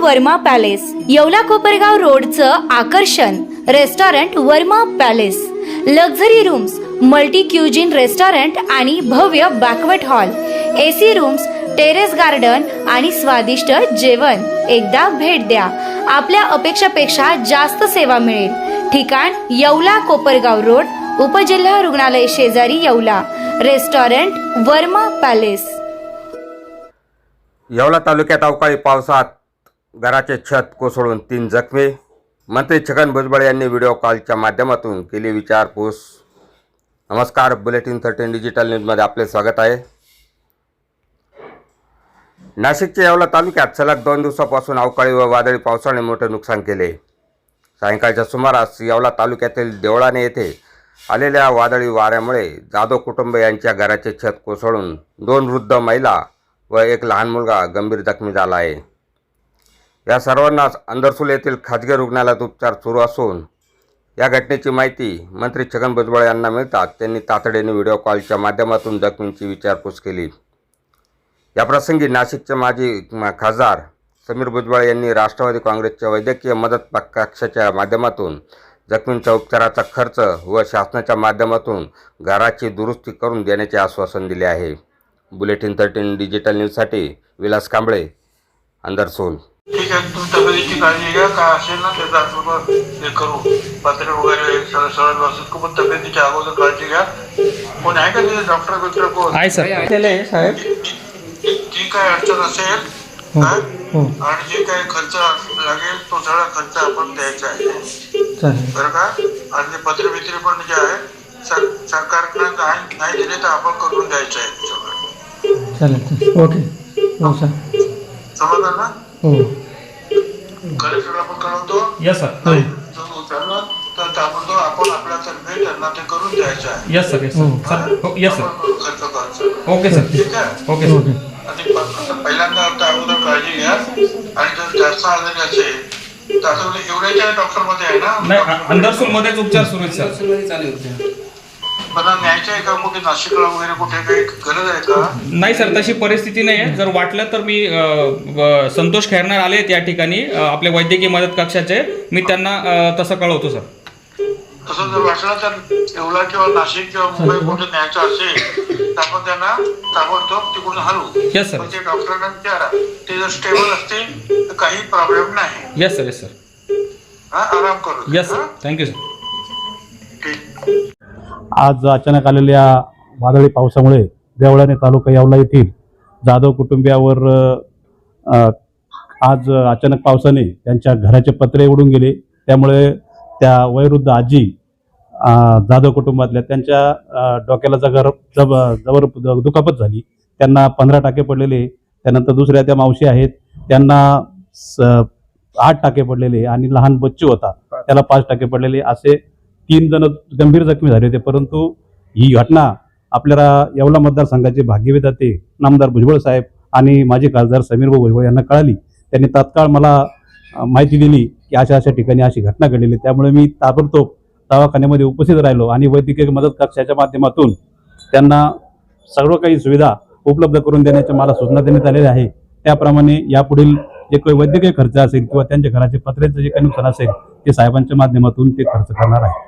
Verma palace, Yeola Kopargaon रोडचं आकर्षण restaurant Verma palace, luxury rooms, multi cuisine restaurant आणि भव्य banquet hall, AC rooms, terrace garden आणि स्वादिष्ट जेवण। एकदा भेट द्या, आपल्या अपेक्षापेक्षा जास्त सेवा मिळेल। ठिकाण येवला कोपरगाव रोड, उपजिल्हा रुग्णालय शेजारी येवला, रेस्टॉरंट वर्मा पॅलेस। येवला तालुक्यात अवकाळी पावसात घराचे छत कोसळून 3 जखमी। मंत्री छगन भुजबळ यांनी व्हिडिओ कॉलच्या माध्यमातून केली विचारपूस। नमस्कार, बुलेटिन 13 डिजिटल न्यूजमध्ये आपले स्वागत आहे। नाशिकच्या येवला तालुक्यात सलग 2 दिवसापासून अवकाळी व वादळी पावसाने मोठे नुकसान केले। सायंकाळच्या सुमारास येवला तालुक्यातील देवळाने येथे आलेल्या वादळी वाऱ्यामुळे जाधव कुटुंब यांच्या घराचे छत कोसळून 2 वृद्ध महिला व 1 लहान मुलगा गंभीर जखमी झाला आहे। या सर्वांना अंदरसूल येथील खाजगी रुग्णालयात उपचार सुरू असून या घटनेची माहिती मंत्री छगन भुजबळ यांना मिळताच त्यांनी तातडीने व्हिडिओ कॉलच्या माध्यमातून जखमींची विचारपूस केली। या प्रसंगी नाशिकचे माजी खासदार समीर भुजबळ यांनी राष्ट्रवादी काँग्रेसच्या वैद्यकीय मदत कक्षाच्या माध्यमातून जखमींच्या उपचाराचा खर्च व शासनाच्या माध्यमातून घराची दुरुस्ती करून देण्याचे आश्वासन दिले आहे। बुलेटिन 13 डिजिटल न्यूजसाठी विलास कांबळे, अंदरसूल। ठीक आहे, तुम्ही तब्येतीची काळजी घ्या, काय असेल ना त्याचा आपण हे करू, पत्रे वगैरे सरळ व्यवस्थित खूप तब्येतीच्या अगोदर काळजी घ्या। कोण आहे का तिथे डॉक्टर कोण आहे सर? साहेब जी काय अडचण असेल आणि जे काही खर्च लागेल तो सगळा खर्च आपण द्यायचा आहे, बरं का? आणि ते पत्रे बित्रे पण जे आहे सरकारकडे नाही दिले तर आपण करून द्यायचं आहे सगळं। चालेल, ओके, हो सर, समजलं ना? हो, कलेक्टरला पण कळवतो। यस सर, तर ताबडतोब आपण आपल्यातर्फे त्यांना ते करून द्यायचं आहे। यस सर, यस सर, हो, यस सर, खर्च करायचा, ओके सर, ठीक आहे, ओके सर। आणि पहिल्यांदा अगोदर काळजी घ्या आणि जर जास्त आजारी असेल तर असं एवढ्याच्या डॉक्टर मध्ये आहे ना? नाही, अंदरसूल मध्येच उपचार सुरू आहेत सर। मला न्यायचं आहे का कुठे नाशिकला वगैरे कुठे काही गरज आहे का? नाही सर, तशी परिस्थिती नाही आहे। जर वाटलं तर मी संतोष खैरनार आले या ठिकाणी, आपले वैद्यकीय मदत कक्षाचे, मी त्यांना तसं कळवतो सर। तसं जर वाटलं तर येवला किंवा नाशिक किंवा मुंबई कुठे न्यायचं असेल तर आपण त्यांना ताबडतोब तिकडून हलवू। यस सर, म्हणजे डॉक्टरांना विचारा, ते जर स्टेबल असतील तर काही प्रॉब्लेम नाही। यस सर, यस सर, हा, आराम करू। Yes sir, thank you sir. ठीक। आज अचानक आलेल्या वादळी पावसामुळे देवळाने तालुका येवला येथील जाधव कुटुंबियावर आज अचानक पावसाने त्यांच्या घराचे पत्रे उडून गेले। त्यामुळे त्या वयोवृद्ध आजी जाधव कुटुंबातल्या त्यांच्या डोक्याला जबर दुखापत झाली। त्यांना 15 टाके पडलेले, त्यानंतर दुसऱ्या त्या मावशी आहेत त्यांना 8 टाके पडलेले आणि लहान बच्चू होता त्याला 5 टाके पडलेले, असे 3 जण गंभीर जखमी झाले होते। परंतु ही घटना आपल्याला येवला मतदारसंघाचे भाग्यविधाते नामदार भुजबळ साहेब आणि माजी खासदार समीर भुजबळ यांना कळाली। त्यांनी तात्काळ मला माहिती दिली की अशा ठिकाणी अशी घटना घडलेली। त्यामुळे मी ताबडतोब दवाखान्यामध्ये उपस्थित राहिलो आणि वैद्यकीय मदत कक्षाच्या माध्यमातून त्यांना सर्व काही सुविधा उपलब्ध करून देण्याच्या मला सूचना देण्यात आलेल्या आहे। त्याप्रमाणे यापुढील जे काही वैद्यकीय खर्च असेल किंवा त्यांच्या घराचे पत्र्याचं जे काही नुकसान असेल ते साहेबांच्या माध्यमातून ते खर्च करणार आहे।